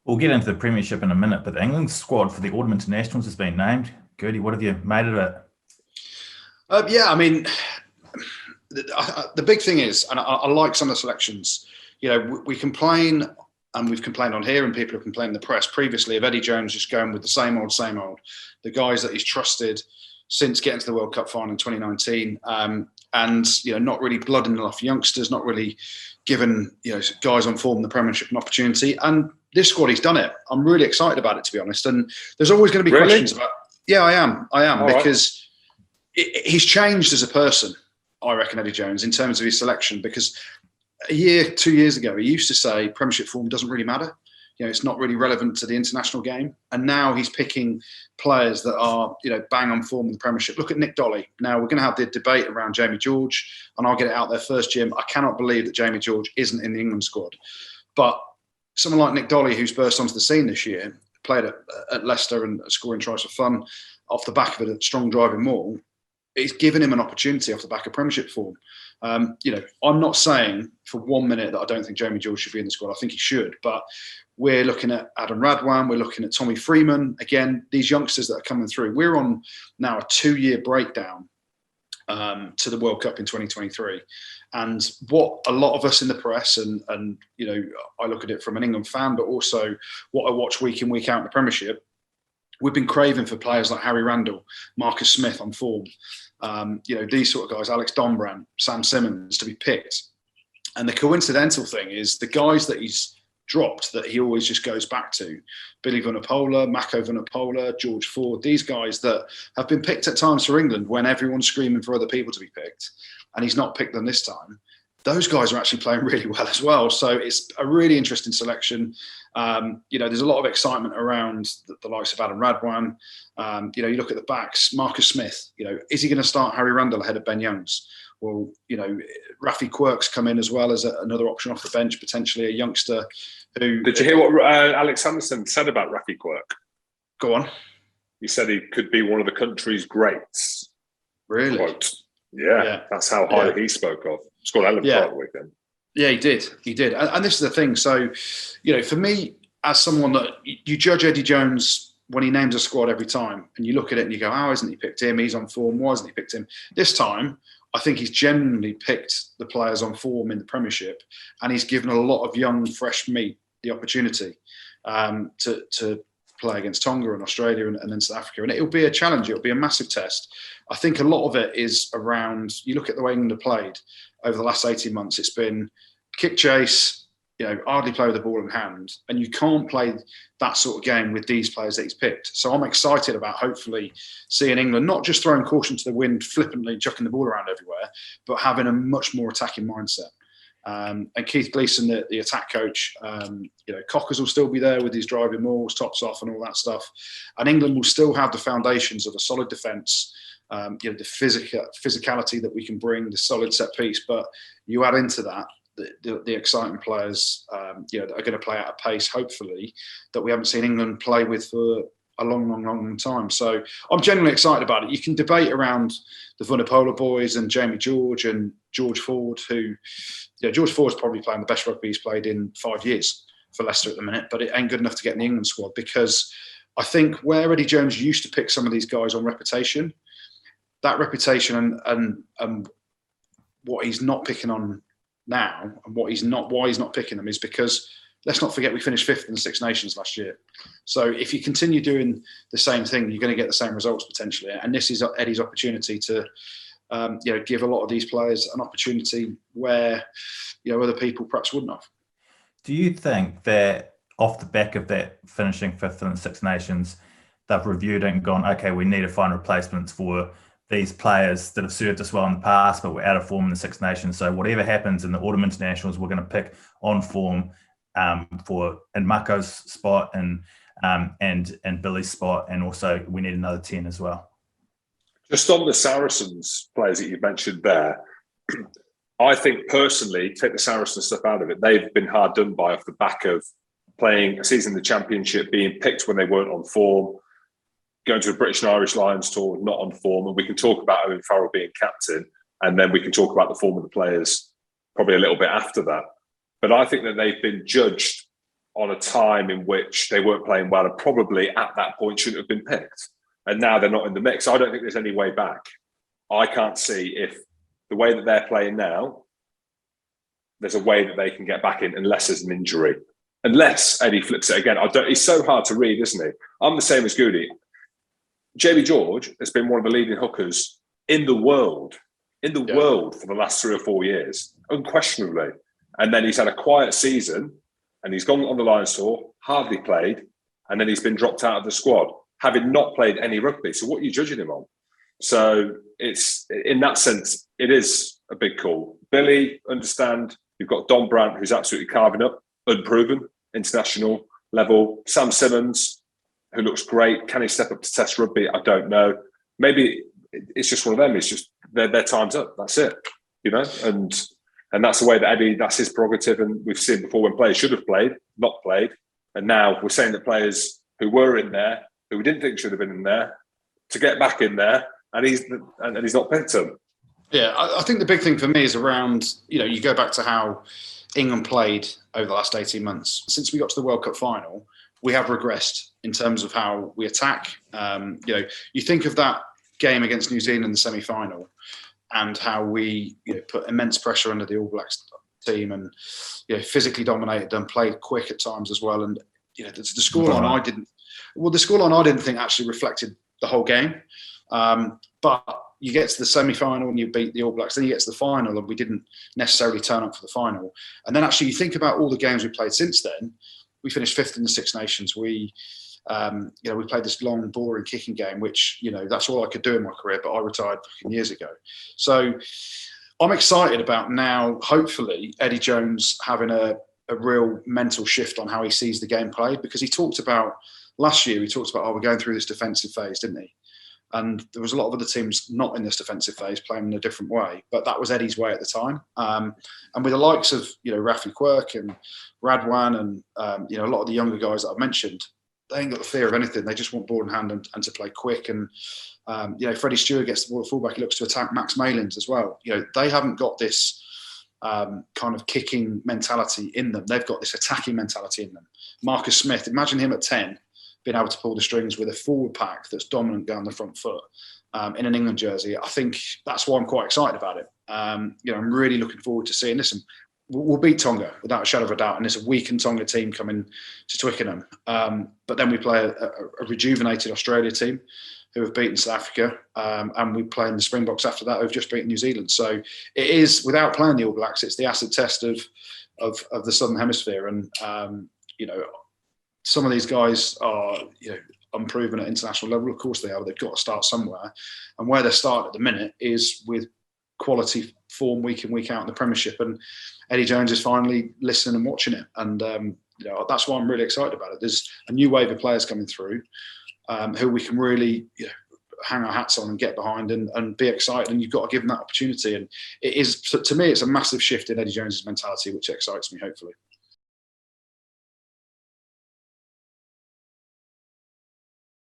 We'll get into the Premiership in a minute, but the England squad for the Autumn Internationals has been named. Goodey, what have you made of it? I mean, the big thing is, and I like some of the selections, we complain, and we've complained on here, and people have complained in the press previously of Eddie Jones just going with the same old. The guys that he's trusted since getting to the World Cup final in 2019, and not really blooding enough youngsters, not really giving guys on form in the Premiership an opportunity. And this squad, he's done it. I'm really excited about it, to be honest. And there's always going to be questions about. Yeah, I am all because he's changed as a person. I reckon Eddie Jones in terms of his selection, because a year, 2 years ago, he used to say Premiership form doesn't really matter. It's not really relevant to the international game. And now he's picking players that are, bang on form in the Premiership. Look at Nick Dolly. Now we're going to have the debate around Jamie George, and I'll get it out there first, Jim. I cannot believe that Jamie George isn't in the England squad. But someone like Nick Dolly, who's burst onto the scene this year, played at Leicester and scoring tries for fun off the back of a strong driving maul, it's given him an opportunity off the back of Premiership form. I'm not saying for 1 minute that I don't think Jamie George should be in the squad. I think he should, but we're looking at Adam Radwan. We're looking at Tommy Freeman. Again, these youngsters that are coming through. We're on now a 2-year breakdown to the World Cup in 2023. And what a lot of us in the press and I look at it from an England fan, but also what I watch week in, week out in the Premiership, we've been craving for players like Harry Randall, Marcus Smith on form. These sort of guys, Alex Dombrandt, Sam Simmons, to be picked. And the coincidental thing is the guys that he's dropped that he always just goes back to, Billy Vunipola, Mako Vunipola, George Ford, these guys that have been picked at times for England when everyone's screaming for other people to be picked, and he's not picked them this time. Those guys are actually playing really well as well. So it's a really interesting selection. There's a lot of excitement around the likes of Adam Radwan. You look at the backs, Marcus Smith, is he going to start Harry Randall ahead of Ben Youngs? Well, Rafi Quirk's come in as well as another option off the bench, potentially a youngster who... Did you hear what Alex Anderson said about Rafi Quirk? Go on. He said he could be one of the country's greats. Really? Quote. Yeah, that's how highly he spoke of. Scored a hell of a try at the weekend. Yeah, he did. And this is the thing. So, for me, as someone that you judge Eddie Jones when he names a squad every time, and you look at it and you go, "How hasn't he picked him? He's on form. Why hasn't he picked him?" This time, I think he's genuinely picked the players on form in the Premiership, and he's given a lot of young, fresh meat the opportunity to play against Tonga and Australia and then South Africa. And it'll be a challenge. It'll be a massive test. I think a lot of it is around, you look at the way England have played over the last 18 months, it's been kick chase, hardly play with the ball in hand. And you can't play that sort of game with these players that he's picked. So I'm excited about hopefully seeing England not just throwing caution to the wind, flippantly chucking the ball around everywhere, but having a much more attacking mindset. And Keith Gleeson, the attack coach, Cockers will still be there with his driving mauls, tops off and all that stuff. And England will still have the foundations of a solid defence, the physicality that we can bring, the solid set piece. But you add into that the exciting players, that are going to play at a pace, hopefully, that we haven't seen England play with for a long time. So I'm genuinely excited about it. You can debate around the Vunipola boys and Jamie George and George Ford, who, George Ford's probably playing the best rugby he's played in 5 years for Leicester at the minute, but it ain't good enough to get in the England squad, because I think where Eddie Jones used to pick some of these guys on reputation, that reputation and what he's not picking on now, and why he's not picking them, is because let's not forget we finished 5th in the Six Nations last year. So if you continue doing the same thing, you're going to get the same results potentially. And this is Eddie's opportunity to, give a lot of these players an opportunity where, other people perhaps wouldn't have. Do you think that off the back of that finishing 5th in the Six Nations, they've reviewed it and gone, okay, we need to find replacements for these players that have served us well in the past, but we're out of form in the Six Nations. So whatever happens in the Autumn Internationals, we're going to pick on form in Mako's spot and Billy's spot, and also we need another 10 as well. Just on the Saracens players that you mentioned there, I think personally, take the Saracens stuff out of it, they've been hard done by off the back of playing a season in the Championship, being picked when they weren't on form, going to a British and Irish Lions tour, not on form, and we can talk about Owen Farrell being captain, and then we can talk about the form of the players probably a little bit after that. But I think that they've been judged on a time in which they weren't playing well and probably at that point shouldn't have been picked. And now they're not in the mix. I don't think there's any way back. I can't see if the way that they're playing now, there's a way that they can get back in unless there's an injury. Unless Eddie flips it again. It's so hard to read, isn't it? I'm the same as Goodey. Jamie George has been one of the leading hookers in the world for the last 3 or 4 years, unquestionably. And then he's had a quiet season and he's gone on the Lions tour, hardly played, and then he's been dropped out of the squad, having not played any rugby. So what are you judging him on? So it's, in that sense, it is a big call. Billy, understand. You've got Don Brandt, who's absolutely carving up, unproven, international level. Sam Simmons, who looks great. Can he step up to Test rugby? I don't know. Maybe it's just one of them. It's just their time's up. That's it, you know. And that's the way that Eddie. That's his prerogative. And we've seen before when players should have played, not played, and now we're saying that players who were in there, who we didn't think should have been in there, to get back in there, and he's not picked them. Yeah, I think the big thing for me is around, you go back to how England played over the last 18 months. Since we got to the World Cup final, we have regressed in terms of how we attack. You think of that game against New Zealand in the semi-final and how we put immense pressure under the All Blacks team and physically dominated them, played quick at times as well. And the scoreline I didn't think actually reflected the whole game. But you get to the semi-final and you beat the All Blacks, then you get to the final and we didn't necessarily turn up for the final. And then actually you think about all the games we played since then. We finished 5th in the Six Nations. We played this long, boring kicking game, which, that's all I could do in my career, but I retired years ago. So I'm excited about now, hopefully, Eddie Jones having a real mental shift on how he sees the game played, because last year, he talked about, we're going through this defensive phase, didn't he? And there was a lot of other teams not in this defensive phase playing in a different way, but that was Eddie's way at the time. And with the likes of, Rafi Quirk and Radwan and, a lot of the younger guys that I've mentioned, they ain't got the fear of anything. They just want ball in hand and to play quick. And, Freddie Stewart gets the ball at fullback. He looks to attack Max Malins as well. They haven't got this kind of kicking mentality in them. They've got this attacking mentality in them. Marcus Smith, imagine him at 10, being able to pull the strings with a forward pack that's dominant down the front foot in an England jersey. I think that's why I'm quite excited about it. I'm really looking forward to seeing this. And we'll beat Tonga without a shadow of a doubt. And it's a weakened Tonga team coming to Twickenham. But then we play a rejuvenated Australia team who have beaten South Africa. And we play in the Springboks after that who've just beaten New Zealand. So it is, without playing the All Blacks, it's the acid test of the Southern Hemisphere. And, some of these guys are, unproven at international level. Of course they are. They've got to start somewhere. And where they're starting at the minute is with quality form week in, week out in the Premiership. And Eddie Jones is finally listening and watching it. And, that's why I'm really excited about it. There's a new wave of players coming through who we can really, hang our hats on and get behind and be excited. And you've got to give them that opportunity. And it is, to me, it's a massive shift in Eddie Jones's mentality, which excites me, hopefully.